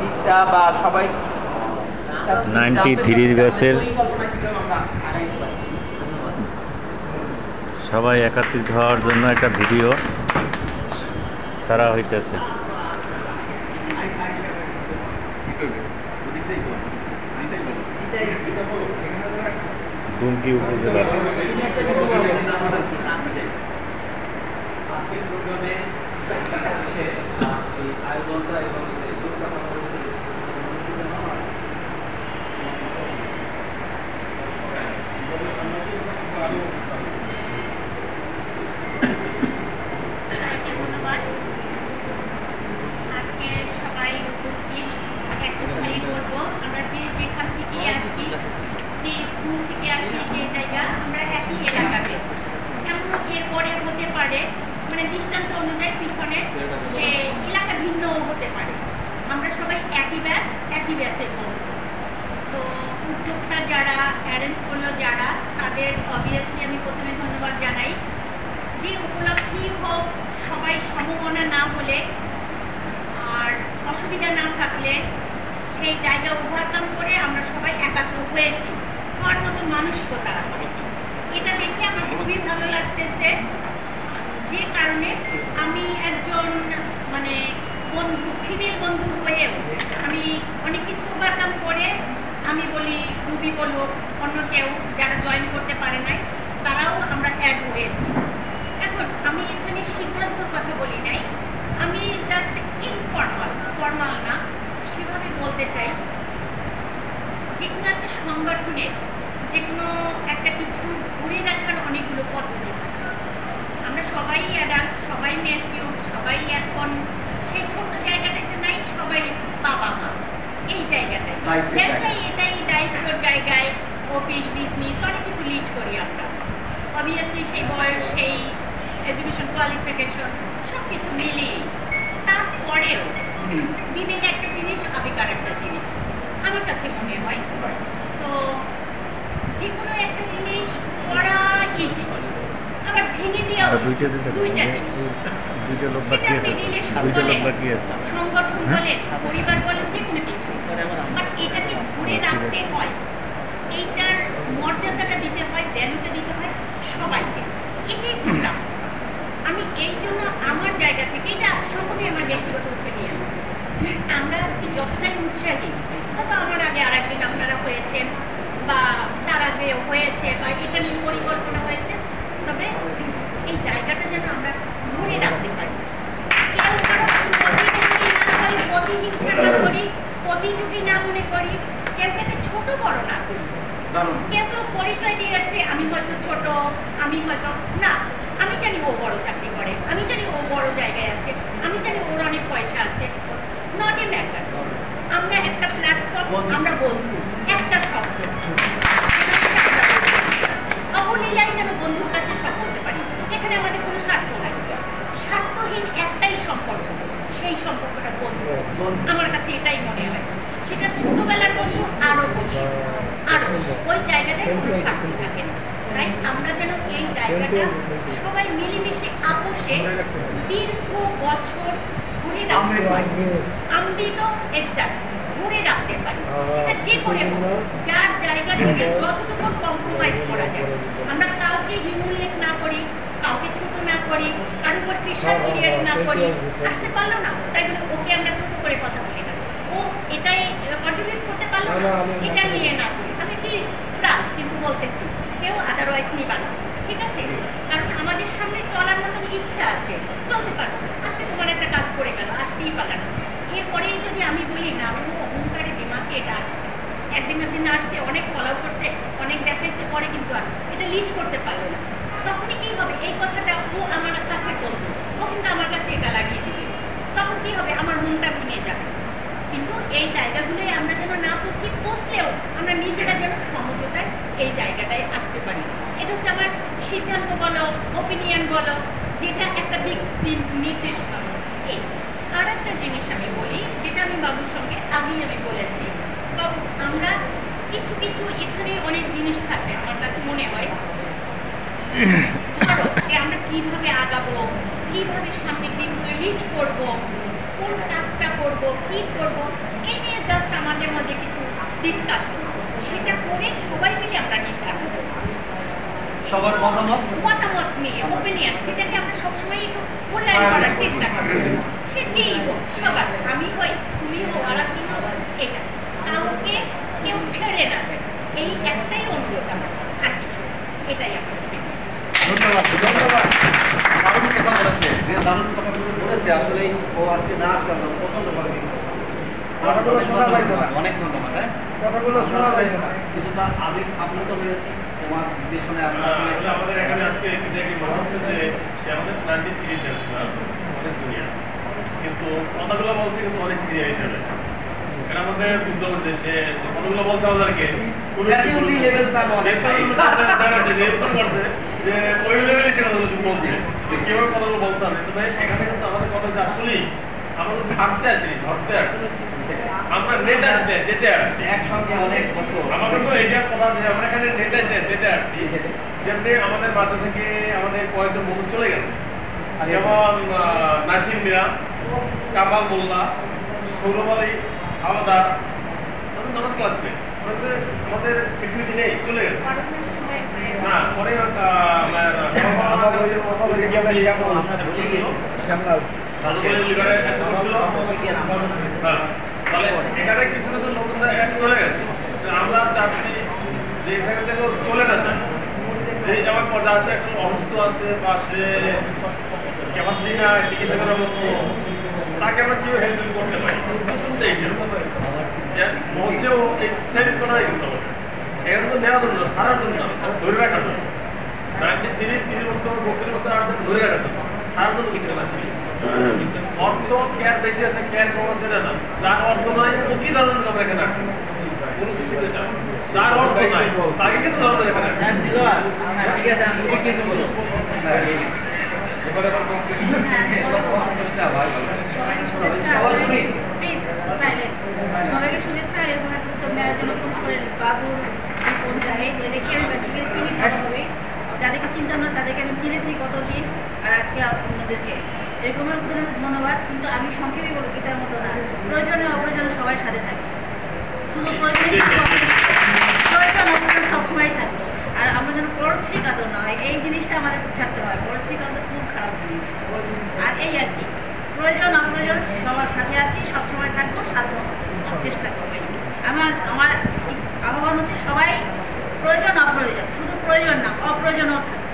দিকটা বা সবাই 93 ব্যাচের সবাই একত্রিত হওয়ার জন্য একটা ভিডিও ছাড়া হইতেছে। দুমকি উপজেলা দৃষ্টান্ত অনুযায়ী পিছনে যে এলাকা ভিন্ন হতে পারে, আমরা সবাই একই ব্যাচের বন্ধু। তো উদ্যোক্তা যারা, অ্যারেঞ্জ করলো যারা, তাদের অবভিয়াসলি আমি প্রথমে ধন্যবাদ জানাই। যে উপলব্ধি হোক, সবাই সমমনা না হলে আর অসুবিধা না থাকলে সেই জায়গা ওভারকাম করে আমরা সবাই একাত্র হয়েছি, হওয়ার মতো মানসিকতা আছে। এটা দেখে আমার খুবই ভালো লাগতেছে। যে কারণে আমি একজন বন্ধু, ফিমেল বন্ধু হয়েও আমি অনেক কিছু ওভারকাম করে, আমি বলি রুবি বলুক, অন্য কেউ যারা জয়েন করতে পারে নাই, তারাও আমরা অ্যাড হয়েছি। এখন আমি এখানে সিদ্ধান্তর কথা বলি নাই, আমি জাস্ট ফর্মাল না, সেভাবে বলতে চাই যে কোনো একটা সংগঠনের যে কোনো একটা কিছু ধরে রাখার অনেকগুলো পদ্ধতি থাকে। আমরা সবাই অ্যাডাল্ট, সবাই ম্যাচিউর, সবাই এখন সেই ছোট্ট জায়গাটাতে নাই, সবাই বাবা মা এই জায়গাটায় এটাই দায়িত্বর জায়গায় অফিস বিজনেস অনেক কিছু লিড করি আমরা। অবভিয়াসলি সেই বয়স, সেই এডুকেশন কোয়ালিফিকেশন সব কিছু মিলিয়ে, তারপরেও বিবেক একটা জিনিস, আবেগ একটা জিনিস আমার কাছে মনে হয়। তো যে কোনো একটা জিনিস করা ইজি, আবার ভেঙে দেওয়া দুইটা জিনিস। সংগঠন বলেন, পরিবার বলেন, যে কোনো কিছু, বাট এটাকে ধরে রাখতে হয়, এইটার মর্যাদাটা দিতে হয়, ভ্যালুটা দিতে হয় সবাইকে। এটাই করলাম আমি। এই জন্য আমার জায়গা থেকে, এটা সম্পূর্ণ আমার ব্যক্তিগত ওপিনিয়ন, আমরা আজকে যতটাই উৎসাহী, হয়তো আমার আগে আর একদিন আপনারা হয়েছেন বা তার আগে হয়েছে বা এটা নিয়ে পরিকল্পনা হয়েছে, তবে এই জায়গাটা যেন আমরা ধরে রাখতে পারি। প্রতিহিংসা না করি, প্রতিযোগী না মনে করি, কেউ কেউ ছোট বড় না করি। কেউ কেউ পরিচয় দিয়েছে আমি হয়তো ছোট, আমি হয়তো না, আমি জানি ও বড় চাকরি করে, আমি জানি ও বড় জায়গায় আছে, আমি জানি ওর অনেক পয়সা আছে, নট এ ম্যাটার। আমরা একটা প্ল্যাটফর্ম, আমরা বন্ধু, একটা শব্দ অবলীলাই যেন বন্ধুর কাছে সব বলতে পারি। এখানে আমাদের কোনো স্বার্থ নাই, স্বার্থহীন একটাই সম্পর্ক, সেই সম্পর্কটা বন্ধু। আমার কাছে এটাই মনে হয়, সেটা ছোটবেলার বন্ধু আরো বেশি, আরো ওই জায়গাটায় কোনো স্বার্থ থাকে না। তাই আমরা যেন এই জায়গাটা সবাই মিলেমিশে আপোষে দীর্ঘ বছর ধরে রাখতে পারি, আমৃত এক্সাক্ট ধরে রাখতে পারি। সেটা যে করে যার জায়গা থেকে যতটুকু কম্প্রোমাইজ করা যায়, আমরা কাউকে হিউমিলিয়েট না করি, কাউকে ছোট না করি, কারোর উপর প্রেশার ক্রিয়েট না করি। আসতে পারলো না, তাই বলে ওকে আমরা ছোট করে কথা বলি না, ও এটাই কন্ট্রিবিউট করতে পারলো না, এটা নিয়ে না করি। আমি কি ফ্রাক কিন্তু বলতেছি, কেউ আদারওয়াইজ নিবা না, ঠিক আছে? কারণ আমাদের সামনে চলার মতন ইচ্ছা আছে, চলতে পারবো। আজকে তোমার একটা কাজ করে গেল, আসতেই পারলাম না, এরপরেই যদি আমি বলি না, ও অহংকারে দিমাকে এটা আসে, একদিন আসছে, অনেক ফলো করছে, অনেক দেখাইছে, পরে কিন্তু আর এটা লিড করতে পারলো না, তখনই কি হবে? এই কথাটা ও আমার কাছে বলতো, ও কিন্তু আমার কাছে এটা লাগিয়ে দিবে, তখন কি হবে? আমার মনটা ভেঙে যাবে। কিন্তু এই জায়গাগুলোই আমরা যেন না পৌঁছলেও আমরা নিজেরা যেন সমঝোতায় এই জায়গাটায় আসতে পারি। এটা হচ্ছে আমার সিদ্ধান্ত বলো, ওপিনিয়ন বলো, যেটা একটা দিক নির্দেশ পাবো। এই আর একটা জিনিস আমি বলি, যেটা আমি বাবুর সঙ্গে আগেই আমি বলেছি, বাবু আমরা কিছু এখানে অনেক জিনিস থাকে আমার কাছে মনে হয়, যে আমরা কিভাবে আগাবো, কিভাবে সামনের দিনগুলো লিড করবো, কোন কাজটা করব, কি করব, এই নিয়ে জাস্ট আমাদের মধ্যে কিছু ডিসকাশন, সেটা করে সবাই মিলে আমরা নির্ধারণ করব। সবার মতামত নিয়ে ওপিনিয়ন, যেটাকে আমরা সবসময় একটু মূল্যায়ন করার চেষ্টা করি। সে যেই হোক, সবার, আমি হই, তুমি হো, আর আপনি হো, এটা কাউকে কেউ ছেড়ে না যায়, এই একটাই অনুরোধ আমার, আর কিছু না। এটাই আমার ধন্যবাদ ধন্যবাদ। দারুণ কথা বলেছে, যে দারুণ কথাগুলো বলেছে আসলে ও আজকে না আসলাম না, প্রচন্ড ভালো কথাগুলো শোনা যায় না। অনেক ধন্যবাদ। হ্যাঁ, কথাগুলো শোনা যায় না, কিছুটা আবেগ আপ্লুত হয়েছি তোমার পিছনে। আমাদের এখানে আজকে দেখে মনে হচ্ছে যে সে আমাদের 93 ডেজ না, অনেক জুনিয়র, কিন্তু কথাগুলো বলছে কিন্তু অনেক সিনিয়র হিসেবে। এটা আমাদের বুঝতে হবে যে সে যে কথাগুলো বলছে আমাদেরকে করছে যে ওই লেভেলে সে কথাগুলো বলছে কিভাবে কথাগুলো বলতে হবে। তবে এখানে কিন্তু আমাদের কথা হচ্ছে আসলেই আমরা তো ছাড়তে আসিনি, ধরতে আসছি, আমরা নেতা আসলে দিতে আসছি একসঙ্গে অনেক বছর। আমার কিন্তু এটার কথা যে আমরা এখানে নেতা আসলে দিতে আসছি, যেমনি আমাদের মাঝে থেকে আমাদের কয়েকজন বন্ধু চলে গেছে, যেমন নাসির মিয়া, কামাল মোল্লা, সৌরভ আলী, হাওলাদার, আমাদের ক্লাসমেট, আমাদের পৃথিবীতে নেই, চলে গেছে। না পরে তাহলে এখানে কিছু কিছু লোকদের চলে গেছে। আমরা চাচ্ছি যে এখান থেকে চলে না যায়, যে আমার পর্যায়ে আছে, এখন অসুস্থ আছে বা সে ক্যাপাসিটি না চিকিৎসা করার মতো, তাকে আমরা কিভাবে হ্যান্ডেল করতে পারি শুনতে এইটা বলছেও এই সেট করাই করতে হবে। এখানে তো নেওয়ার জন্য সারার জন্য ধরে রাখার জন্য 30 বছর 32 বছর আসছে, ধরে রাখার জন্য সারার জন্য কিন্তু আসেনি। অর্থ কেয়ার বেশি আছে, কেয়ার কম আছে না, যার অর্থ নাই ও কি ধরনের আমরা এখানে আসি কোনো কিছু দিতে যার অর্থ নাই তাকে কিন্তু ধরনের এখানে আসি। ঠিক আছে, আমি কিছু বলবো এবারে সবাইকে শুনেছা। এরকম একটা উদ্যোগ নেওয়ার জন্য খুব করে বাবুর ফোন চাই, এদেরকে আমি বেসিক্যালি চিনি ভালোভাবে, যাদেরকে চিনতাম না তাদেরকে আমি চিনেছি কতদিন, আর আজকে আপনাদেরকে এরকমের জন্য ধন্যবাদ। কিন্তু আমি সংক্ষেপে বলবো, পিতার মতো না, প্রয়োজনে অপ্রয়োজনে সবাই সাথে থাকি, শুধু প্রয়োজনে প্রয়োজন অপ্রয়োজন সবসময় থাকি। আর আমরা যেন পরশ্রী কাতর না হয়, এই জিনিসটা আমাদের ছাড়তে হয়। পরশ্রী কাতর খুব খারাপ জিনিস। আর এই আর কি, প্রয়োজন অপ্রয়োজন সবার সাথে আছি, সবসময় থাকবো, সাধ্য চেষ্টা করবো। আমার আহ্বান হচ্ছে সবাই প্রয়োজন অপ্রয়োজন, শুধু প্রয়োজন না অপ্রয়োজনও থাকে,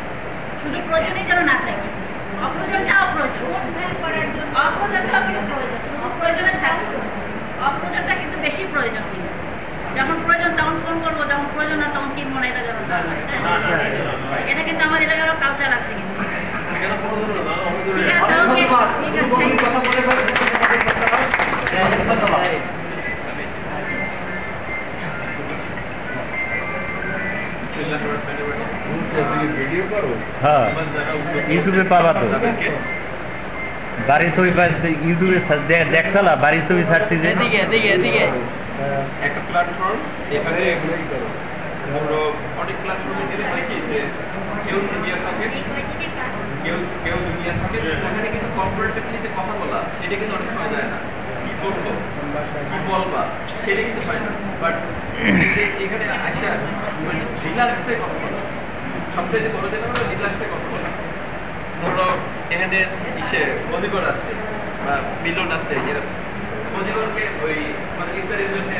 শুধু প্রয়োজনই যেন না থাকে, অপ্রয়োজনটা অপ্রয়োজন করার জন্য অপ্রয়োজনটাও কিন্তু প্রয়োজন, শুধু প্রয়োজনে থাকবে, অপ্রয়োজনটা কিন্তু বেশি প্রয়োজন। কিন্তু যখন প্রয়োজন তখন ফোন করবো, যখন প্রয়োজন না তখন চিনবো না, এটা যেন না হয়। এটা কিন্তু আমাদের এলাকার কালচার আছে কিন্তু। ঠিক আছে, ওকে, ঠিক আছে। হ্যাঁ, ইউটিউবে পাবা তো, বাড়ি ছবি ইউটিউবে দেখছালা, বাড়ি ছবি ছাড়ছি যে একটা প্ল্যাটফর্ম। এখানে অনেক প্ল্যাটফর্মে গেলে হয় কি যে কেউ সিনিয়র থাকে, কেউ জুনিয়র থাকে, ওখানে কিন্তু কম্পারেটিভলি যে কথা বলা সেটা কিন্তু অনেক সময় যায় না, কি করবো কি বলবা সেটা কিন্তু হয় না। বাট এখানে আসা মানে রিল্যাক্সে কথা বলা, সবচেয়ে বড় যেটা হলো রিল্যাক্সে কথা বলা। ধরো এখানে অধিকর আছে বা মিলন আছে, এরকম অধিকরকে ওই আমাদের ইফতারের জন্য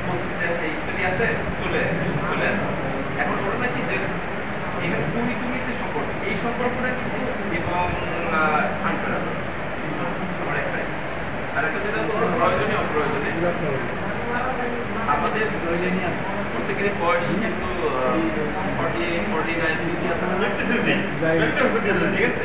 বলছি যে ইত্যাদি আছে, চলে আসে। এখন ঘটনা কি যে এখানে তুমি যে সম্পর্ক, এই সম্পর্কটা কিন্তু এবং আমার একটাই। আর একটা যেটা বলছে প্রয়োজনে অপ্রয়োজনে, আমাদের প্রত্যেকেরই বয়স কিন্তু 48, 49, 50 আছে, ঠিক আছে।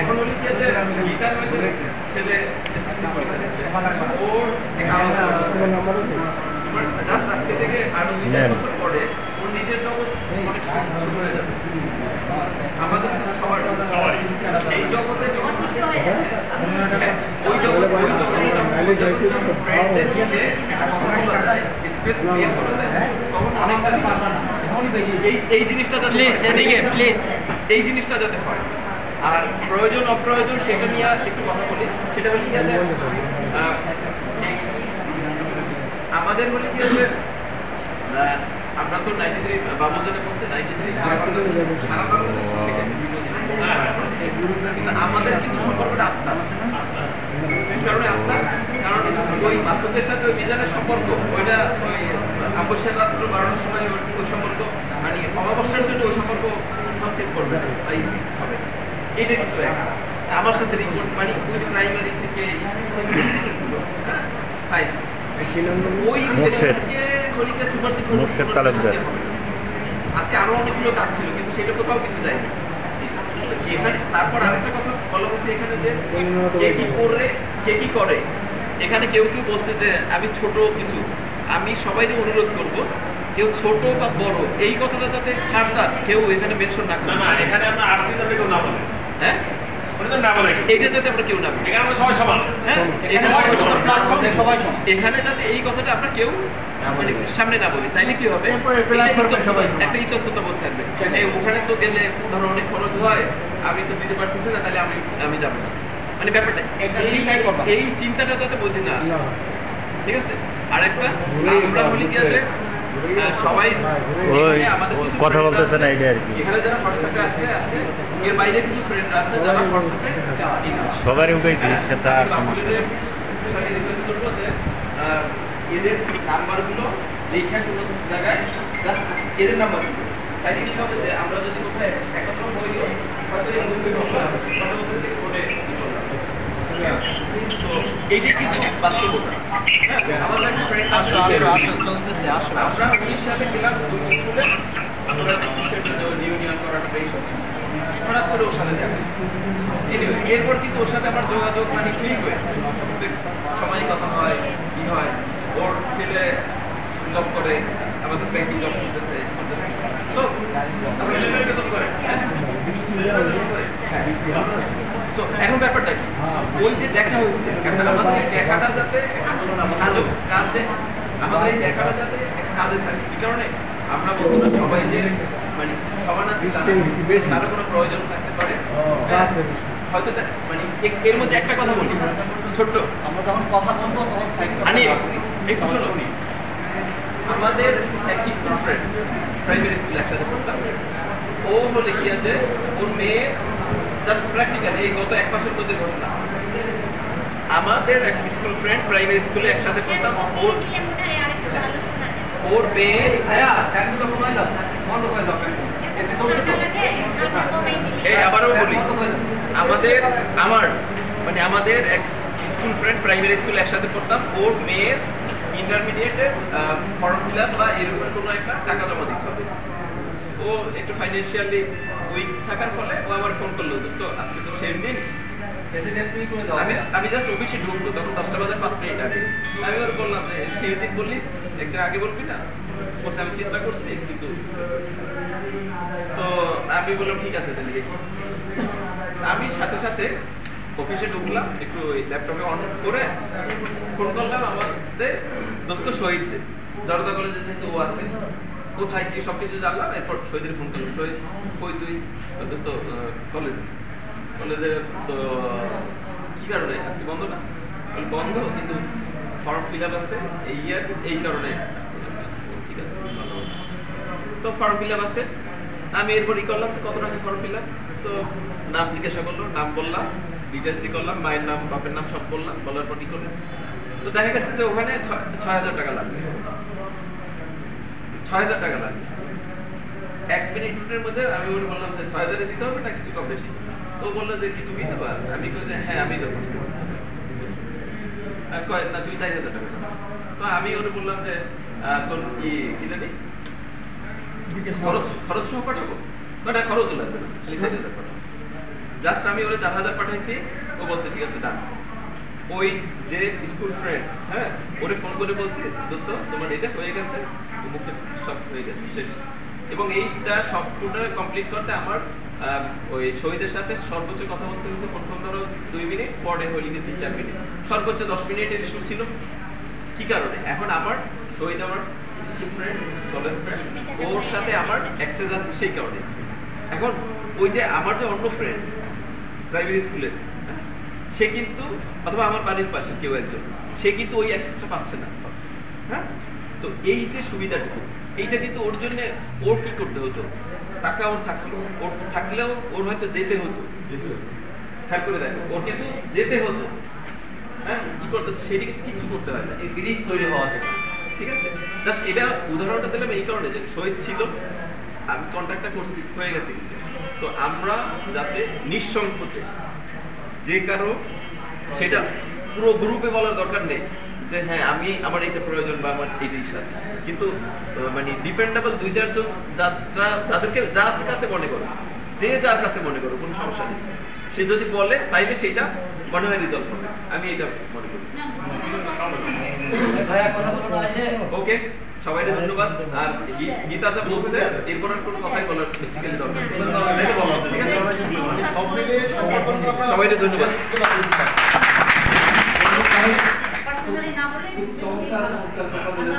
এখন হলে কি যে গীতার মধ্যে ছেলে ওর জাস্ট আজকে থেকে আরো 2-4 বছর পরে ওর নিজের জগৎ অনেক শুরু হয়ে যাবে। আমাদের সবার এই জগতে যখন ওই জগতে ফ্রেন্ডদের নিয়ে স্পেস ক্রিয়েট করা যায় তখন অনেকটা এই জিনিসটা যাতে এই জিনিসটা যাতে হয়। আর প্রয়োজন অপ্রয়োজন সেটা নিয়ে একটু কথা বলি। সেটা হলে কি যে আমাদের হলে কি যে আমরা তো 93 বাবুজনে বলছে 93 সারা বাংলাদেশ আমাদের কিছু সম্পর্কটা আত্মা। কারণে আত্মা, কারণ ওই মাসুদের সাথে ওই মিজানের সম্পর্ক ওইটা ওই অবশ্যই রাত্র 12টার সময় ওই সম্পর্ক মানে অমাবস্যার জন্য ওই সম্পর্ক কনসেপ্ট করবে তাই হবে। এটা কিন্তু আমার সাথে রিপোর্ট মানে ওই প্রাইমারি থেকে স্কুল থেকে ফাইভ ওই রিলেশনকে গলিতে সুপারসিড করতে হবে। আজকে আরো অনেকগুলো কাজ ছিল কিন্তু সেটা কোথাও কিন্তু যায়নি। এখানে তারপর আরেকটা কথা বলা হচ্ছে এখানে যে কে কি করে কে কি করে। এখানে কেউ কেউ বলছে যে আমি ছোট কিছু, আমি সবাইকে অনুরোধ করব কেউ ছোট বা বড় এই কথাটা যাতে ফার্দার কেউ এখানে মেনশন না করে। না এখানে আমরা আরসি যাতে কেউ না বলে, হ্যাঁ ওটা না বলে এইটা যাতে আমরা কেউ না বলি। এখানে আমরা সবাই সমান, হ্যাঁ সবাই সমান। এখানে যাতে এই কথাটা আমরা কেউ মানে সামনে না বলি, তাইলে কি হবে একটা ইতস্ততা বোধ থাকবে। ওখানে তো গেলে ধরো অনেক খরচ হয়, আমি তো দিতে পারতেছি না, তাহলে আমি যাবো না, মানে ব্যাপারটা এই চিন্তাটা যাতে বুদ্ধি না আসে। ঠিক আছে। আর একটা আমরা বলি কি যে সবাই আমাদের কথা বলতেছে না এটা আর কি। এখানে যারা হোয়াটসঅ্যাপে আছে এর বাইরে কিছু ফ্রেন্ড আছে যারা হোয়াটসঅ্যাপে সবারই উঠেছি সেটা সমস্যা। স্পেশালি রিকোয়েস্ট করবো যে এদের নাম্বারগুলো লেখা কোনো জায়গায় জাস্ট এদের নাম্বারগুলো, তাইলে কি হবে যে আমরা যদি কোথায় একত্র হইও হয়তো এই গ্রুপে বললাম ওদেরকে ফোনে তো এইটাই কিন্তু বাস্তবতা। আমাদের একটা ফ্রেন্ড আমরা 19 সালে গেলাম স্কুলে, আমরা ইউনিয়ন করাটা বেশ হঠাৎ করে ওর সাথে দেখা। এরপর কিন্তু ওর সাথে আমার যোগাযোগ মানে ফ্রি হয়ে সময় কথা হয় কি হয়। ওর ছেলে জব করে, আমাদের ব্যাংকিং জব করতেছে। এখন ব্যাপারটা কি ওই যে দেখা হয়েছে, আমাদের এই দেখাটা যাতে কাজে আমাদের এই দেখাটা যাতে কাজে থাকে। কি কারণে আমরা বন্ধুরা সবাই যে মানে সমান আছি কারো কোনো প্রয়োজন থাকতে পারে হয়তো, মানে এর মধ্যে একটা কথা বলি ছোট্ট, আমরা যখন কথা বলবো তখন আনি একটু শোনো। আমাদের এক স্কুল ফ্রেন্ড প্রাইমারি স্কুলে একসাথে পড়তাম, ও হলে গিয়ে যে ওর মেয়ে জাস্ট প্র্যাকটিক্যাল এই গত 1 মাসের মধ্যে ঘটনা। আমাদের এক স্কুল ফ্রেন্ড প্রাইমারি স্কুলে একসাথে পড়তাম, ওর মেয়ে এই আবারও বলি আমাদের এক স্কুল ফ্রেন্ড প্রাইমারি স্কুলে একসাথে পড়তাম, ওর মেয়ের ইন্টারমিডিয়েটের ফর্ম ফিল আপ বা এরকম কোনো একটা টাকা জমা দিতে হবে। ও একটু ফাইন্যান্সিয়ালি উইক থাকার ফলে ও আমার ফোন করলো, দোস্ত আজকে তো সেম দিন, আমি জাস্ট অফিসে ঢুকবো, তখন 10টা বাজে 5 মিনিট আগে। আমি ওর বললাম যে সেই দিন বললি একদিন আগে বলবি না, বলছে আমি চেষ্টা করছি কিন্তু। তো আমি বললাম ঠিক আছে তাহলে দেখি। আমি সাথে সাথে অফিসে ঢুকলাম, একটু ল্যাপটপে অন করে ফোন করলাম আমাদের দোস্ত শহীদদের, জনতা কলেজে যেহেতু ও আছে, কোথায় কি সবকিছু জানলাম। এরপর শহীদের ফোন করলাম, শহীদ কই তুই? দোস্ত কলেজে তো কি কারণে আজকে বন্ধ না? বন্ধ কিন্তু ফর্ম ফিল আপ আছে এই ইয়ার, এই কারণে ঠিক আছে তো ফর্ম ফিল আপ আছে। আমি এরপর ই করলাম যে কত টাকা ফর্ম ফিল আপ, তো নাম জিজ্ঞাসা করলো, নাম বললাম, ডিটেলস ই করলাম, মায়ের নাম বাপের নাম সব বললাম, বলার পর ই করলাম। তো দেখা গেছে যে ওখানে ৬,০০০ টাকা লাগবে, ৬,০০০ টাকা লাগবে। 1 মিনিটের মধ্যে আমি ওর বললাম যে ৬,০০০ দিতে হবে না কিছু কম বেশি। তো বললো যে কি তুমি দেবা? আমি কই যে হ্যাঁ আমি দেবো। না তুই ৪,০০০ টাকা। তো আমি ওরে বললাম যে তোর কি জানি খরচ সহ পাঠাবো, না খরচ লাগবে না, ৪,০০০ পাঠাবো। জাস্ট আমি ওরে ৪,০০০ পাঠাইছি, ও বলছে ঠিক আছে ডান। ওই যে স্কুল ফ্রেন্ড, হ্যাঁ ওরে ফোন করে বলছি দোস্ত তোমার এটা হয়ে গেছে, মুখে সব হয়ে গেছে শেষ। এবং এইটা সবটা কমপ্লিট করতে আমার ওই শহীদের সাথে সর্বোচ্চ কথা বলতে হয়েছে প্রথম ধরো 2 মিনিট, পরে হইলে 3-4 মিনিট, সর্বোচ্চ 10 মিনিটের ইস্যু ছিল। কি কারণে? এখন আমার শহীদ আমার স্কুল ফ্রেন্ড, কলেজ ফ্রেন্ড, ওর সাথে আমার অ্যাক্সেস আছে সেই কারণে। এখন ওই যে আমার যে অন্য ফ্রেন্ড প্রাইমারি স্কুলের, সে কিন্তু অথবা আমার বাড়ির পাশে কেউ একজন, সে কিন্তু ওই অ্যাক্সেসটা পাচ্ছে না। হ্যাঁ, তো এই যে সুবিধাটুকু, এইটা কিন্তু ওর জন্য ওর কি করতে হতো, টাকা ওর থাকলেও ওর হয়তো যেতে হতো, খেয়াল করে দেখো, ওর কিন্তু যেতে হতো, হ্যাঁ, কি করতে হতো, সেটা কিন্তু কিচ্ছু করতে হয় না, এই ব্রিজ তৈরি হওয়া যায়। ঠিক আছে। জাস্ট এটা উদাহরণটা দিলাম এই কারণে যে শহীদ ছিল, আমি কন্ট্যাক্টটা করছি, হয়ে গেছে। তো আমরা যাতে নিঃসংকোচে যে কারো সেটা পুরো গ্রুপে বলার দরকার নেই যে হ্যাঁ আমি আমার এইটা প্রয়োজন বা আমার এইটা ইস্যু আছে, কিন্তু মানে ডিপেন্ডেবল 2-4 জন যাদেরকে যার কাছে মনে করো, যে যার কাছে মনে করো কোনো সমস্যা নেই, সে যদি বলে তাইলে সেটা মনে হয় রিজলভ হবে, আমি এটা মনে করি। ভাইয়া কথা বলতে হয় যে ওকে, সবাইকে ধন্যবাদ। আর গীতা যা বলছে এরপর আর কোনো কথাই বলার বেসিক্যালি দরকার নেই। ঠিক আছে, সবাইকে ধন্যবাদ। পার্সোনালি না বলে